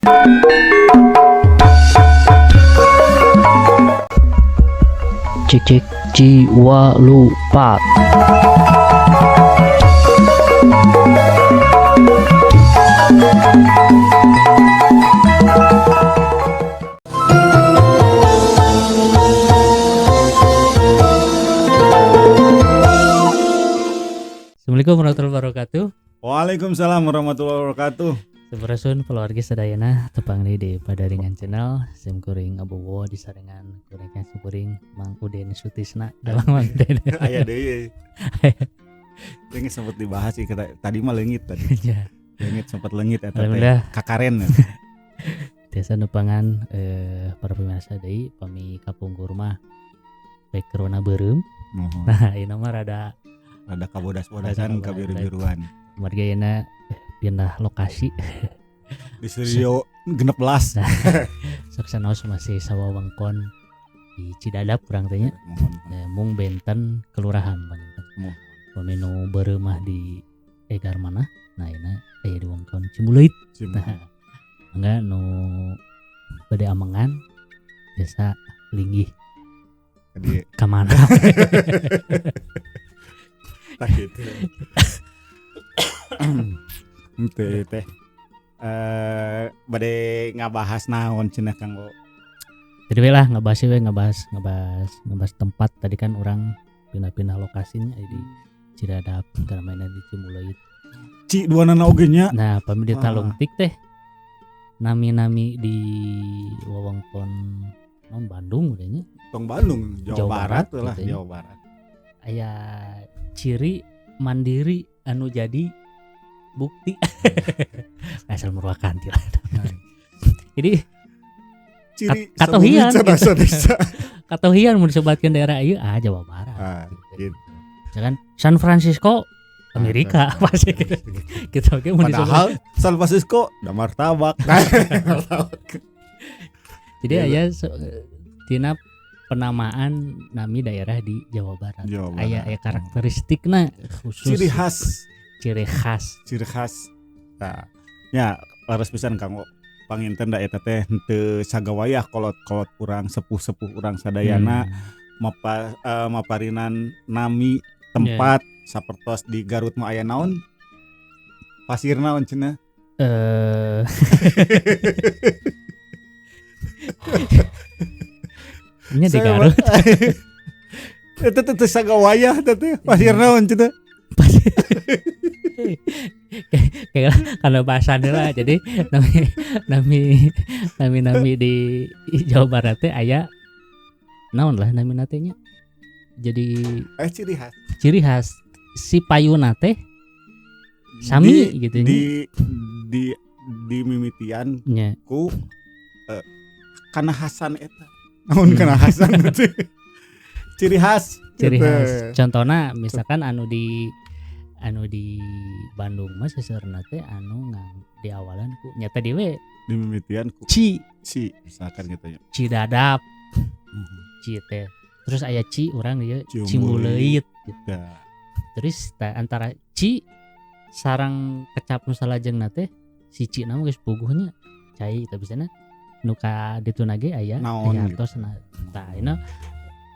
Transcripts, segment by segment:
Cek cek jiwa lupa. Assalamualaikum warahmatullahi wabarakatuh. Waalaikumsalam warahmatullahi wabarakatuh. Sampurasun keluarga sadayana tepang di Padaringan Channel sim kuring abowo disarengan kuringnya kuring Mang Uden Sutisna dalam Mang Uden. Aya deui. Leungit sempat dibahas sih tadi mah leungit tadi. Ya. Leungit sempat leungit eta Alhamdulillah. teh kakaren. Tiasa nupangan para pemirsa deui pami kapungkur mah baik corona beureum. Nah, ieu mah rada kabodas-bodasan ka biru-biruan. Margayana pindah lokasi Di studio 16. sok sanaos masih sawawengkon di Cidadap kurang teh nya. Mung benten kelurahan Bang. Pamenu beureum mah di egar mana? Nah, ayeuna aya di wewengkon Cimbuleuit. Nah, mangga nu bade amengan biasa linggih Di ka mana? tah kitu. Teh bade ngabahas naon cenah Kanggo. Jadi we lah ngebahas tempat tadi kan orang pindah-pindah lokasinya di Cidadap karena mainan di Cimbuleuit. Ci duanana oge nya. Nah, pami di Talungtik teh nami-nami di wewengkon Bandung udah nya. Tong Bandung, Jawa Barat lah, gitu ya. Jawa Barat. Aya ciri mandiri anu jadi bukti asal meruakan lah. Jadi Ciri katohian desa. Katohian mun disebatkeun daerah ieu Jawa Barat. Gitu. Jangan San Francisco Amerika pasti gitu oke mun Padahal San Francisco da martabak. Jadi aya tina penamaan nami daerah di Jawa Barat. Aya karakteristikna khusus. Ciri khas. Nah, nya laras pisan Kanggo panginten da eta teh henteu sagawayah kolot-kolot urang sepuh-sepuh urang sadayana maparinan nami tempat sapertos di Garut mah aya naon? Pasir naon cenah? Nya di Garut. Eta teh sagawayah teh pasir naon cenah? Kayak kalau bahasanya lah jadi nami di Jawa Barat teh aya naon lah nami natenya jadi ciri khas si payuna teh sami gitu di mimitian nya ku kana hasan eta naon kana hasan teh ciri khas contohna misalkan anu di Bandung mah seseurna teh anu di awalan ku nyata dewe di mimitian ku ci misalkan gitu ya Cidadap ci teh terus aya ci urang dia Cimbuleuit gitu. Terus antara ci sarang kecap nu salajengna teh si ci na geus puguhnya cai tapi sana nu ka dituna ge aya artosna tah ayeuna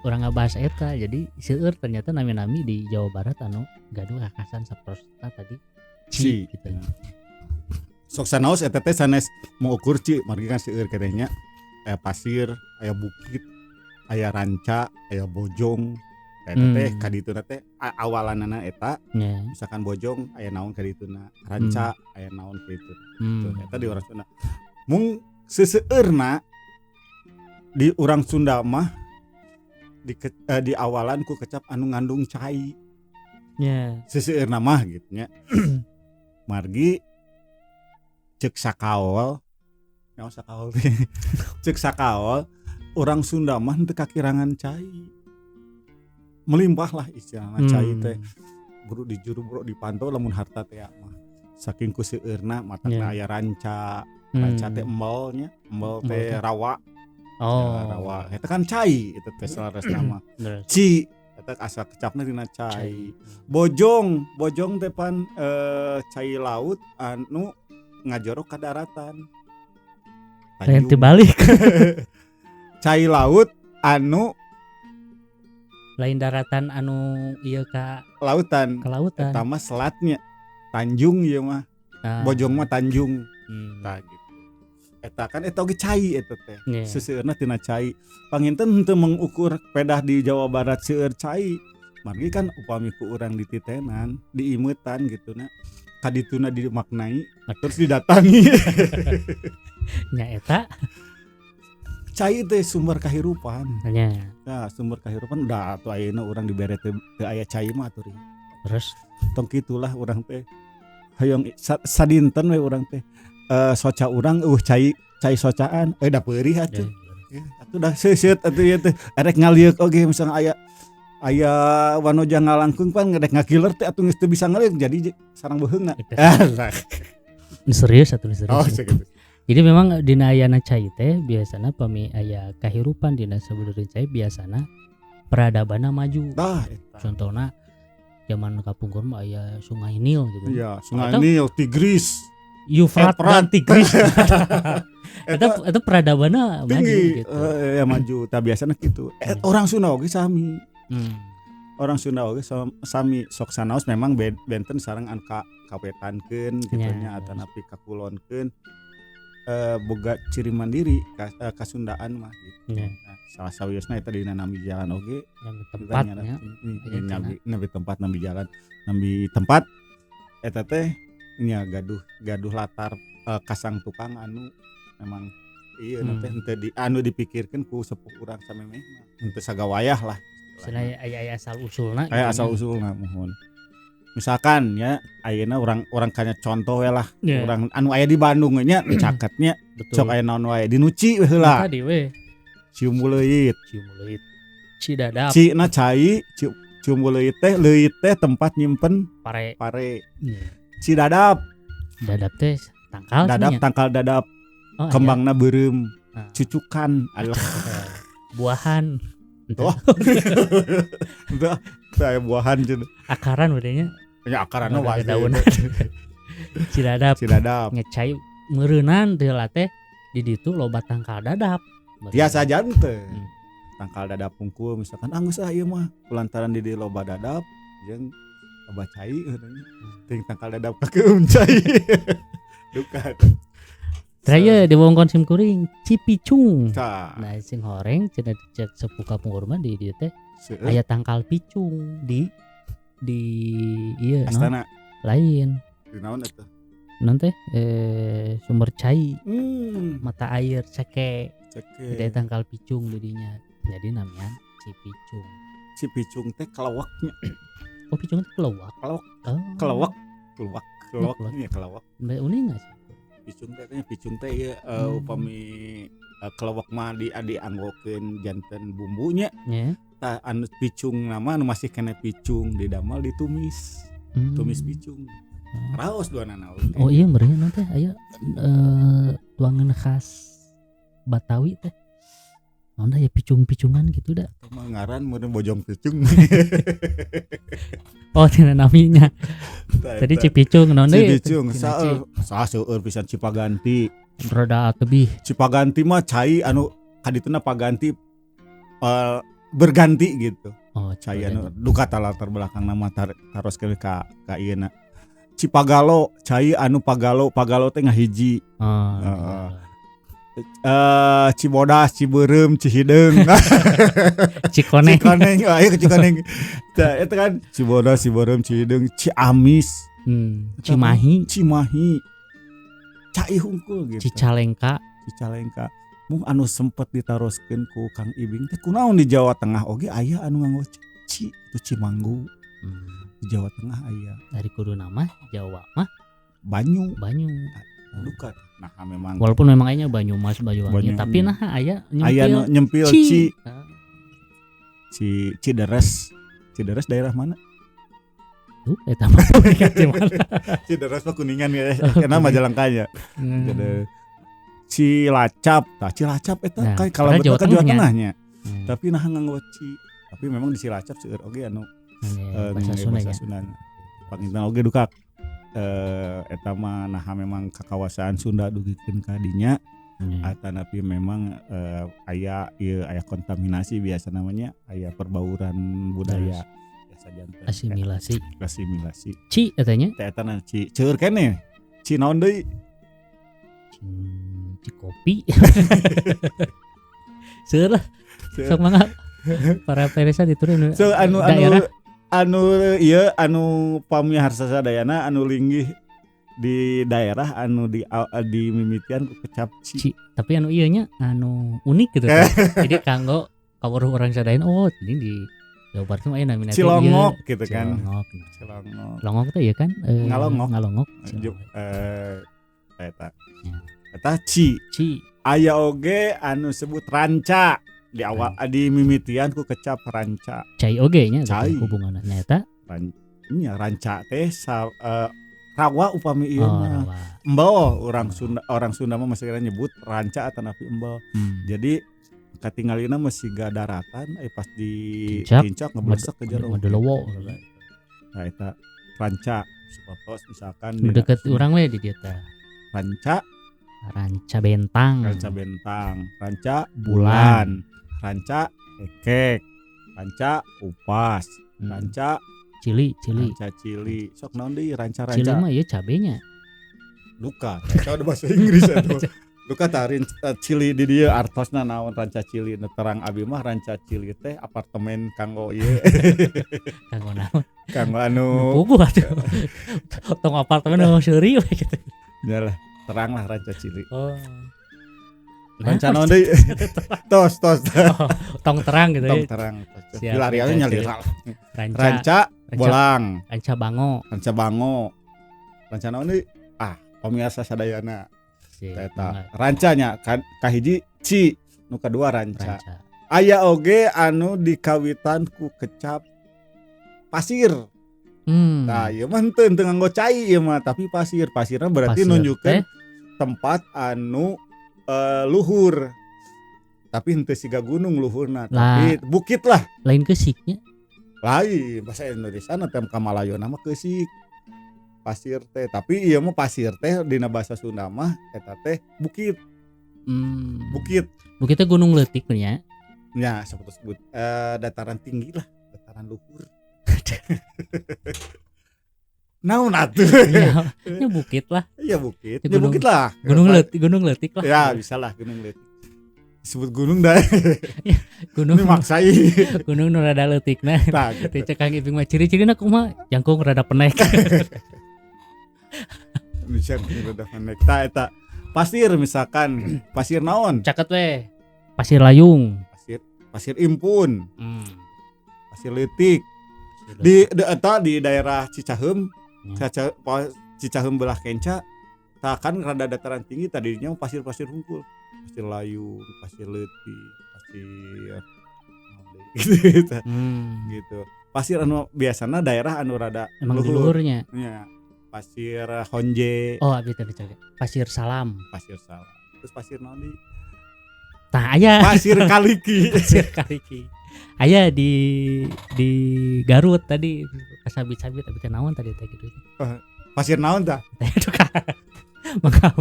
urang ngabahas eta jadi seueur ternyata nami-nami di Jawa Barat anu gaduh kakasan saprosta tadi ci gitu. Sok sanaos eta teh sanes mau ukur ci margi kan seueur kenehnya aya pasir, aya bukit, aya ranca, aya bojong. Eta teh kadituna teh awalanana eta misalkan bojong aya naon kadituna, ranca aya naon kitu. Eta di urang Sunda. Mung seseueurna di urang Sunda mah di awalan ku kecap anu ngandung cai. Seseueurna mah gitu nya. Margi ceuk sakaol. Naon sakaol teh? Ceuk sakaol urang Sunda mah teu kakirangan cai. Melimpah lah istilahna cai teh. Buru dijuru buru dipantau lamun harta teh mah. Saking ku seueurna matangna aya ranca. Ranca teh embal teh rawa. Rawa eta kan cai itu teh salaras nama. Ci eta asa kecapna dina cai. Bojong teh pan cai laut anu ngajorok ka daratan. lain tibalik. Cai laut anu Lain daratan anu ieu ka lautan. lautan. Eta mah selatnya Tanjung ieu mah. Bojong mah Tanjung. Tah gitu. Eta kan eta oge cai eta teh. Yeah. Seseueurna tina cai. Panginten henteu mengukur pedah di Jawa Barat seueur cai. Margi kan upami ku urang di titenan, diimeutan gitu na. Kadituna dimaknai terus didatangi. Nya eta Cai teh sumber kahirupan. nya. Nah, sumber kahirupan da atuh ayeuna urang dibere teu aya cai mah atuh. Terus Tong kitulah urang teh. Hayong sadinten we urang teh. Soca urang cai socaan da peurih atuh. Atuh dah seuseut atuh ieu teh arek ngalieuk oge misalnya aya wanoja ngalangkung pan ngadek ngakiler teh atuh geus teu bisa ngalieuk jadi sareng beheungna. Ini serius atuh serius. Oh, segitu. Jadi memang dina ayana cai teh biasana pami aya kahirupan dina sabeureureuh cai biasana peradabanna maju. Tah eta. Contohna zaman kapungkur mah aya Sungai Nil gitu. Iya, Sungai Nil, Tigris, Euphrat dan Tigris. eta Eta peradabanna maju tinggi gitu. ya maju. Tah biasana kitu. Orang Sunda oge sami. Orang Sunda oge sami sok sanaos memang benten sareng an kawetankeun kitu nya atanapi kakulonkeun. Boga ciri mandiri kasundaan mah gitu. Nah, salah sawiosna eta dina nambi jalan oge tempatnya nambi tempat nambi jalan nambi tempat eta teh nya gaduh latar kasang tukang anu memang ieu teh henteu di anu dipikirkeun ku sepuh urang samemeh henteu sagawayah lah. Cenah aya asal usulna. Aya asal usulna mohon. Misalkan ya ayeuna urang kanya contoh we lah. Urang anu aya di Bandung nya caketnya sok aya naon wae di Nuci we heula. Tadi we Cium leuit. Cidadap. Cina cai cium leuit teh tempat nyimpen Pare. Cidadap. Dadap teh tangkal. Tangkal dadap. Oh, kembangna beureum. Cucukan. Allah. Buahan. Oh. Entah saya buahan cenah. Akaran bedanya. Ya akaranna wae daun. Cidadap. Ngecai meureunan teh lah teh di ditu loba tangkal dadap. Tiasa jante. Tangkal dadap pungkul misalkan geus ieu mah kulantaran di loba dadap jeung loba cai ting tangkal dadap kakeum cai. Duka. Raya di wongkon sim kuring Cipicung. Nah, sing horeng cenah cek sepuh kapungkur mah di dieu teh aya tangkal picung di ieu astana lain. Di naon eta? Naon teh sumber cai. Mata air ceke. Di tangkal picung didinya. Jadi namanya Cipicung. Cipicung teh kelawaknya. Oh, picung teh kelawak. Kelawak. Ini kelawak. Uning enggak sih? Picung teh ya upami kelawak mah dianggokeun janten bumbunya. Tah anu picung nama anu masih kena picung didamel ditumis. Tumis picung. Raos duanana. Oh iya meureun teh aya tuangan khas Batawi teh. Naon ya picung-picungan gitu dah. Mah ngaran meureun bojong picung. Oh tina naminya. Tadi Cipicung naon deui? Cipicung saha seueur pisan Cipaganti. Roda tebih. Cipaganti mah cai anu kadituna paganti berganti gitu. Oh, cai anu duka latar belakang nama taroskeun ka ieu na. Cipagalo cai anu pagalo teh ngahiji. Cibodas, Cibeureum, Cihideung, Cikoneng, ayo ke Cikoneng. Eta kan Cibodas, Cibeureum, Cihideung, Ciamis, Cimahi, Cai hungkul gitu. Cicalengka. Mung anu sempet ditaroskeun ku Kang Ibing teh kunaon di Jawa Tengah oge aya anu nganggo ci itu Cimanggu. Di Jawa Tengah aya. Dari kudu nama Jawa mah Banyu. Duka. Nah, memang walaupun memang ayanya Banyumas, Banyuwangi, tapi nah aya nyempil Cideres. Cideres daerah mana? Eta mah di mana? Cideres mah Kuningan ya. Karena Majalengkanya. Jadi Cilacap eta kalau betul kan Jawa Tengahnya. Tapi nah nganggo ci. Tapi memang di Cilacap seueur oge anu bahasa Sunda. Panginten oge duka eta mah nah memang kakawasan Sunda dugikeun ka dinya Tapi memang aya kontaminasi biasa namanya, aya perbauran budaya biasa janten asimilasi ci katanya eta na ci ceur keneh ci naon deui ci kopi seueur lah sok mangga para peresa diturun so daerah ieu anu pamiharsa sadayana anu linggih di daerah anu di mimitian ku kecap ci. Tapi anu ieu nya anu unik gitu kan. Jadi kanggo kawruh urang sadayana ini di Jawa Barat mah aya namina Cilongok gitu kan. Cilongok teh ieu kan ngalongok. Eta ci. Aya oge anu sebut ranca di awal di mimitian ku kecap ranca. Cai oge nya hubunganna eta. Ranca teh rawa upami ieu mah. Embau orang Sunda mah masih nyebut ranca atanapi embau. Jadi katingalina masih gak daratan pas di cincak ngeblesak ke jero. Madelowo. Nah eta ranca supados misalkan deket urang we di dieu teh. Ranca bentang, ranca bulan, ranca ekek, ranca upas, ranca cili. Sok naon deui ranca. Cili mah ieu cabenya. Luka. Eta udah bahasa Inggris atuh. Luka tarin cili di dieu artosna naon ranca cili. Nu terang abi mah ranca cili teh apartemen kanggo ieu. Kanggo naon? Kanggo anu puguh atuh. Tong apartemen anu seuri we kitu. Yalah, terang lah ranca cili. Ranca naon deui? Tos. Tong terang gitu ya. Tong terang. Pilariannya nyalira. Ranca bolang, ranca bango. Ranca naon deui? Pamiarsa sadayana. Eta rancanya kahiji ci, nu kadua ranca. Aya oge anu dikawitan ku kecap pasir. Nah, ieu mah teu nganggo cai ieu mah, tapi pasir. Pasirna berarti nunjukkeun tempat anu luhur. Tapi henteu siga gunung luhurna, tapi bukit lah. Lain keusiknya. Lain bahasa Indonesia na teh Kamalayo nama keusik. Pasir teh, tapi ieu mah pasir teh dina bahasa Sunda mah eta teh bukit. Bukit. Bukitnya gunung leutik nya. Ya, sebut dataran tinggi lah, dataran luhur. Naon atuh? Ya bukit lah. Iya bukit. Ya bukit lah. Gunung leutik lah. Ya, bisa lah gunung leutik. Disebut gunung dah. Gunung maksai. Gunung nu rada leutikna. Tah gitu. Cek Kang Iping mah ciri-cirina kumaha? Jangkung rada penek. Bisa rada penek. Tah eta pasir misalkan, pasir naon? Caket we. Pasir layung. Pasir impun. Pasir leutik. Di daerah Cicaheum, Cicaheum belah Kenca, kan rada dataran tinggi tadinya pasir-pasir hungkul, pasir layung, pasir leutik, pasir gitu. Pasir anu biasana daerah anu rada luhurnya. Ya, pasir honje. Oh, abi tadi coba. Pasir salam. Terus pasir naon deui? Tah aya. Pasir kaliki. Aya di Garut tadi kasabit-sabit tapi teh naon tadi teh gitu. Pasir naon tah? Maka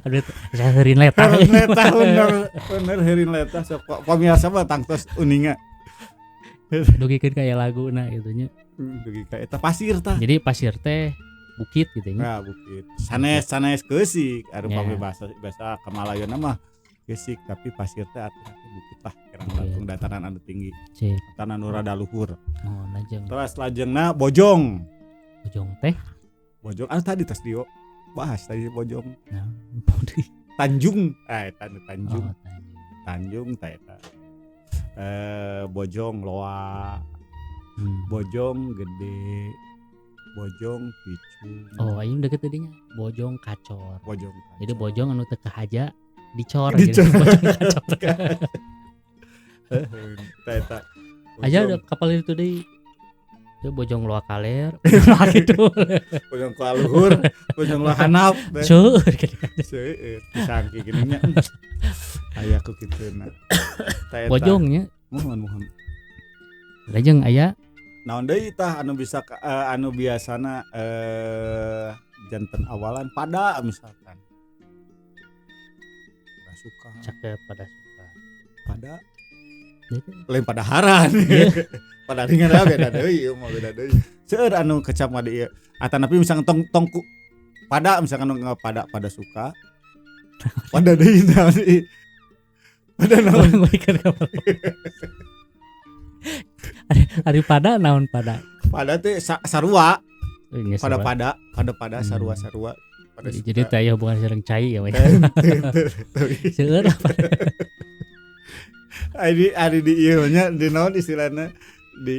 aduh heureun letah. Bener heureun letah sok pamiarsa mah tangtos uninga. Dugikeun ka aya laguna gitu nya. Dugi ka eta pasir tah. Jadi pasir teh bukit gitu nya. Nah, bukit. Sanes keusik anu pami bahasa Kamalayona mah gesik, tapi pasir teh artinya bukit lah, kerang langsung dataran anu tinggi. Dataran anu rada luhur. Oh, lajeng. Terus lajengna bojong. Bojong tadi tas dio bahas tadi bojong. Nah, Tanjung. Tanjung. Tanjung tah eta. Bojong loa. Bojong gede. Bojong picung. Oh, ayeuna deket tadinya. Bojong kacor. Jadi bojong anu teu kahaja dicor. Aja ada kapal itu deh. Itu bojong loa kaler. Gitu. Bojong loa luhur, bojong loa hanap. Seueur. Disangki gini nya. Aya ku kiceuna. Bojongnya. Mohon. Lajeng aya naon deui tah anu bisa anu biasana janten awalan pada misalkan. suka. Cakep pada suka. Pada Jadi, lain pada haran. Pada ringan lah beda deui, mah beda deui. Seueur anu kecap mah dieu. Atanapi misalkan tongku pada misalkan anu pada suka. Pada deui naon ieu. Pada naon? orang balikan ka Ari pada naon pada? Pada teh sarua. Nya Pada sarua. Pada Jadi teh aya hubungan sareng cai ya we. Seueur lah pada. Ari di ieu nya di naon istilahna di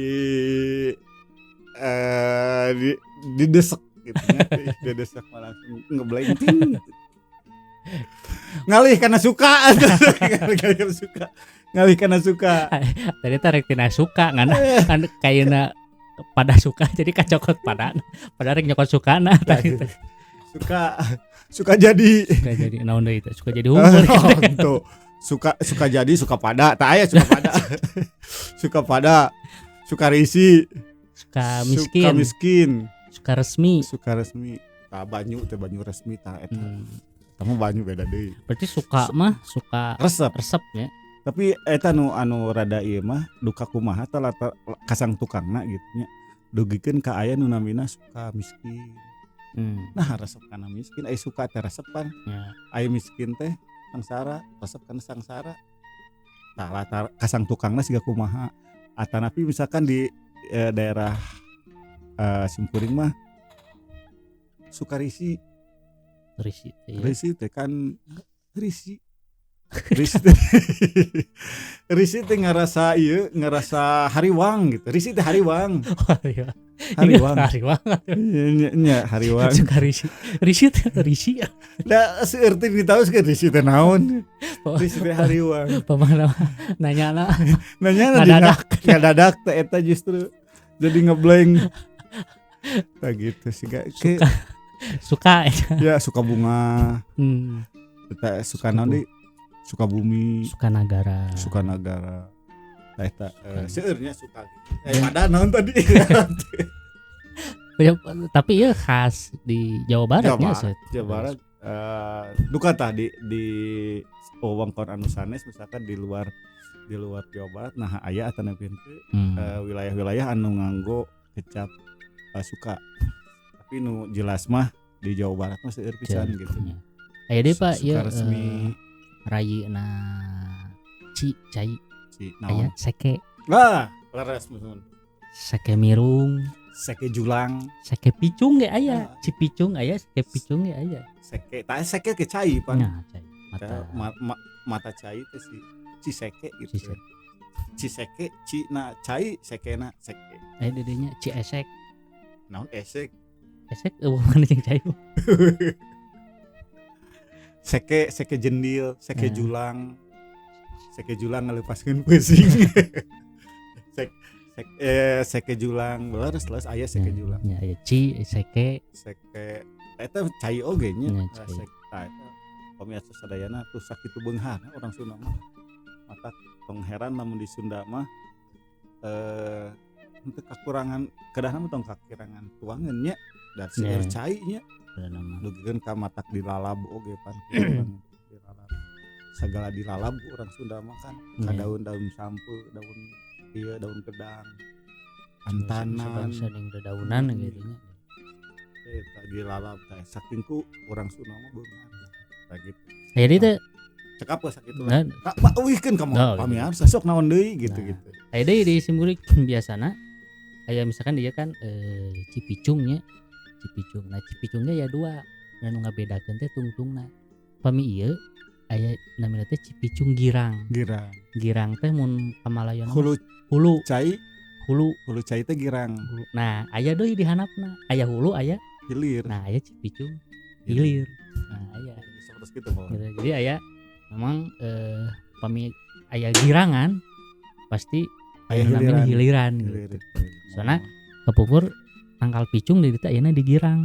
desek gitu nya. Di desek malah langsung ngeblanking. Ngalih karena suka. Ngalih karena suka. Tadi teh rek tina suka ngana kan kayana pada suka jadi kacokot pada rek nyokot sukana tadi teh. Suka jadi naon deui teh suka jadi humbul tuh. Suka jadi suka pada tak aya suka pada. Suka pada suka risi suka suka miskin suka resmi tah banyu resmi tah eta kamu banyu beda deui berarti suka mah suka resep ya. tapi eta anu rada ieu mah duka kumaha tah kasang tukangna gitu nya dugikeun ka aya nu namina suka miskin. Nah resep kana miskin aya suka teh resep kan Ya. aya miskin teh sangsara resep kana sangsara tah latar kasang tukangna siga kumaha atanapi misalkan di daerah Simkuring mah suka risi teh kan risi teh ngerasa hariwang gitu. Risi teh hariwang. Hariwang. Nya hariwang. Suka risi teh risi. Da seueur teh ditahu ke risi teh naon. Risi teh hariwang. Pamana nanyana ngadadak teh eta justru jadi ngeblank. Tah gitu sih suka ya suka bunga. Kita suka naon deui? Suka bumi, suka negara. Nah eta seueurnya suka. Pada naon tadi? Tapi ya khas di Jawa Barat nya. Jawa Barat duka tah di wewengkon anu sanes misalkan di luar Jawa Barat nah aya atanapi wilayah-wilayah anu nganggo kecap suka. Tapi nu jelas mah di Jawa Barat mah seueur pisan gitu. Aya deui Pak ieu resmi rayina cai naon? Aya seke. Wah, leres mun. Seke mirung, Seke julang, seke picung ge aya, cipicung aya, seke picung ge aya. Seke ke cai pan. Nah, cai. Mata cai teh si seke gitu. Ci seke, ci na cai, sekena seke. Aya dedenya ci esek. Naon esek? Esek bukan jeung cai. Seke jendil, seke julang ngelepaskeun pusing. Seke julang leres aya seke julang. Ya aya ci seke eta cai oge nya. Cai. Eta pamiasa sadayana tuh sakitu beunghana orang Sunda mah. Mata tong heran namun di Sunda mah henteu kakurangan kedahan tong kakurangan tuangan nya dan seueur cai nya. Dugikeun ka matak dilalab oge pan dilalab. Sagala dilalab orang Sunda mah kan ka daun-daun sampe, daun gedang, antanan, saling dedaunan gitu nya. Eta dilalab teh saking ku orang Sunda mah beunghar. Tah gitu. Jadi teh cekap we sakitu. Ka euihkeun ka pamiarsa sok naon deui gitu-gitu. Aya deui di Simkuring biasana aya misalkan dia kan cipicung nya. Cipicung. Nah, cipicungnya ya dua. Anu ngabedakeun teh tungtungna. Pami ieu aya namina teh cipicung girang. Girang teh mun pamalayan hulu cai cai teh girang. Nah, aya deui di handapna. Aya hulu, aya hilir. Nah, aya cipicung hilir. Nah, aya seperti kitu mah. Jadi aya memang pami aya girangan pasti aya namina hiliran gitu. Soalna kepupur tangkal picung di ditu ayeuna digirang.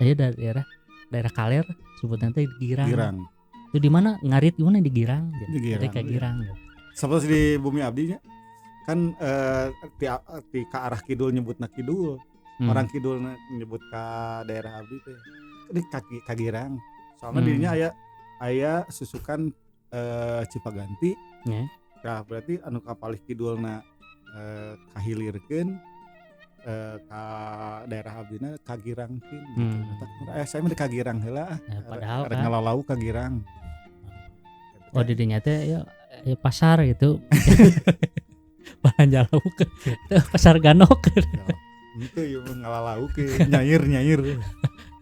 Aya daerah Kaler sebutna teh girang. Itu di mana ngarit gimana digirang gitu. Kayak girang gitu. Seperti di Bumi Abdi nya kan ti ka arah kidul nyebutna kidul. Orang kidul nyebut ka daerah Abdi teh di ka girang. Soalnya dirinya aya susukan Cipaganti nya. Nah berarti anu kapalih kidulna kahilirkeun ka daerah abdina Kagirangkeun gitu. Saya mah di Kagirang heula Nah, padahal arek kan ngalalau Kagirang. oh di dinya teh ya pasar gitu. Bahan jalau ke pasar ganok. Itu ya ngalalau ke nyair.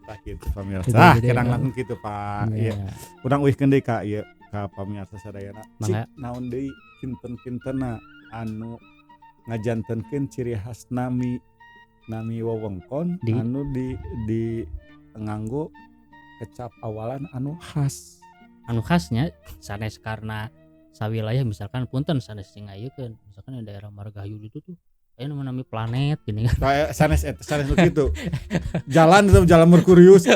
Tah kitu pamirsa. Gede-gede, Kirang ya. langsung kitu Pak. Iya. Ieu urang uihkeun deui ka ieu ka pamirsa sadayana. Mangga. Naon deui kinten-kintenna anu ngajantenkeun ciri khas nami wewengkon Di? anu di nganggo kecap awalan anu khas. Anu khasnya sanes karena sawilayah misalkan punten sanes sing ngayeukeun misalkan di daerah Margahayu itu tuh aya nu nami planet gini kan. Kayak sanes nu kitu. Jalan Merkurius.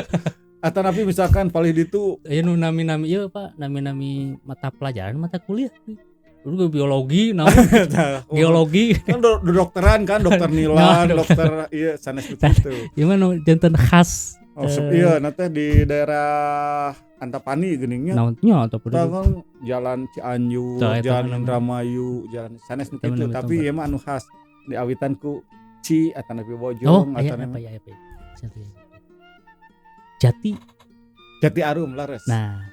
Atau nabi misalkan palih ditu Aya nu nami-nami ieu Pak, nami-nami mata pelajaran, mata kuliah. Dulu biologi, naon geologi. Kan dokteran kan, dokter Nilan, dokter iya sanes kitu. Ieu mah nu janten khas. Oh, iya nanti di daerah Antapani geuning nya. Naon nya atau Kan jalan Cianjur, Tah, eta jalan namanya. Indramayu, jalan sanes nu Eta kitu, namanya tapi tempat. ieu mah anu khas diawitan ku Ci atau nabi Oh, Bojong aya atau apa ya apa. Jati. Jati Arum lares. Nah,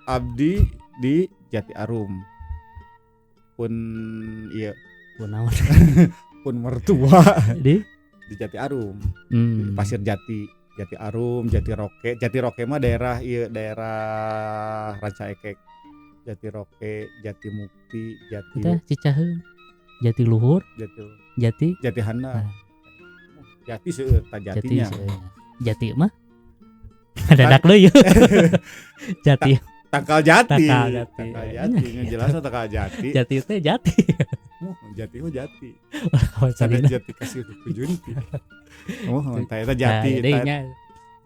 Abdi di Jati Arum. Pun iya kunaon pun mertua di di Jati Arum. Di Pasir Jati Arum, Jati Roke mah daerah Ranca Ekek. Jati Roke, Jati Mukti, kita Cicaheum. Jati Luhur, Jati Hana. Nah. Jati seueur ta jatinya. Jati mah dadak deui yeuh. Jati Takal Jati. Takal Jati. Jelas Takal Jati. Jati teh jati. Jati mah Jati. Kawan Sana sadina. Jati kasih kujunti. Eta Jati. Nah, deui nya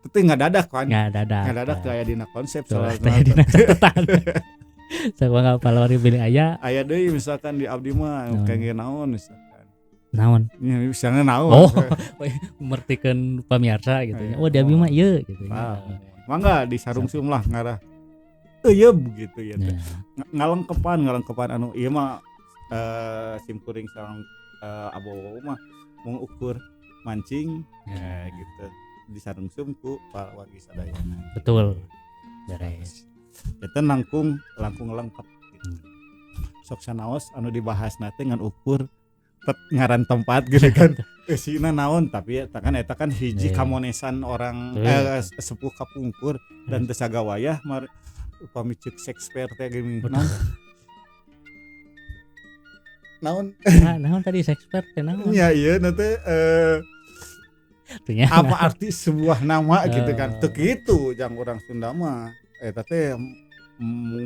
Itu nggak dadak kan? nggak dadak. Kayak dina konsep Soalnya soalnya. dina catatan. Saya ngapal wari pilih aya. Aya deui misalkan di abdi mah Naon? kangge naon misalkan. Naon? Ya misalnya naon. Oh, mertikeun pamirsa gitu nya. Oh, di abdi mah ieu gitu nya. Mangga di sarungsum lah ngarah. Euyeup gitu ya. Ya. Ngalengkepan anu ieu mah simkuring sareng abowo mah mengukur mancing ya gitu. Di sarungsum ku wagi sadayana. Betul. Beres. Eta langkung lengkap gitu. Sok sanaos anu dibahas teh ngan ukur ngaran tempat gitu kan. Eusina naon tapi eta kan hiji kamonesan orang sepuh kapungkur dan teu sagawayah upami ceuk Shakespeare teh geuning naon. Naon tadi Shakespeare teh naon? Ya iya nanti Artinya apa arti sebuah nama gitu kan. Teu kitu jang urang Sunda mah eta teh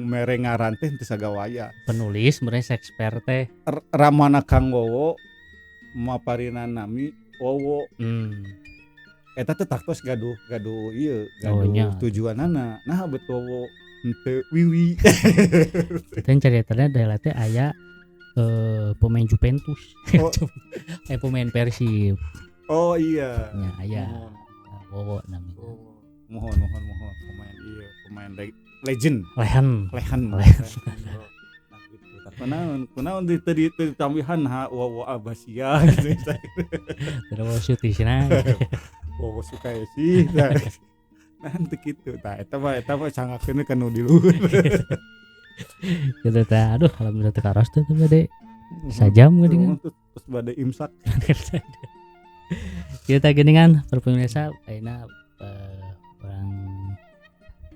mere ngaran teh teu sagawaya. penulis sebenarnya Shakespeare teh. Ramana Kang Wowo maparina nami Wowo. Eta teh taktos gaduh ieu tujuanana. Nah bet Wowo henteu wiwi. Dan ceritanya adalah teh aya pemain Juventus. Oh. Pemain Persib. Oh iya. Ya aya. Wowo namanya. Mohon pemain legend. Lehan. Kunaon ditambihan Wowo Abasia gitu. Terus syuting cenah. Wowo suka sih. Nah teu kitu tah eta mah sangakeun kanu di luhur. Gitu tah. Aduh, alhamdulillah teu karos teh gede. Sajam geuningan. Terus bade imsak. Kita geuningan para pemirsa ayeuna orang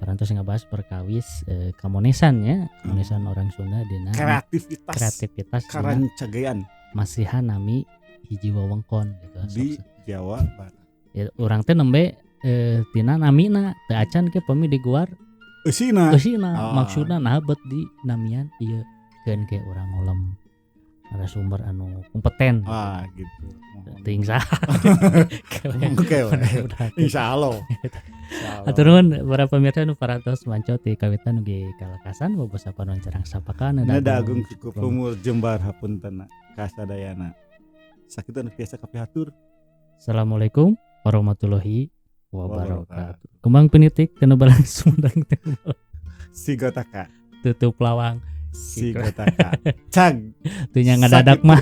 parantos ngabahas perkawis kamonesan ya. Kamonesan orang Sunda dina kreativitas karancagean masihan nami hiji wewengkon gitu. Di Jawa Barat. Ya urang teh nembe tina namina teu acan ke pami diguar Eusina. Maksudna nahabet di namian ieu keun ke urang ngolem narasumber anu kompeten Gitu. ting saha. Oke. Insyaallah. Aturun para pemirsa nu parantos mancot di kawitan ge kalakasan bobos sapanon carang sapakan Nada agung cukup umur jembar hapuntenna kasadayana. Sakitu anu biasa kapihatur. Assalamualaikum warahmatullahi wabarakatuh. Kembang penitik teu balangsung Sigotaka. tutup lawang si kotaka cag tuh nya ngadadak sakit. mah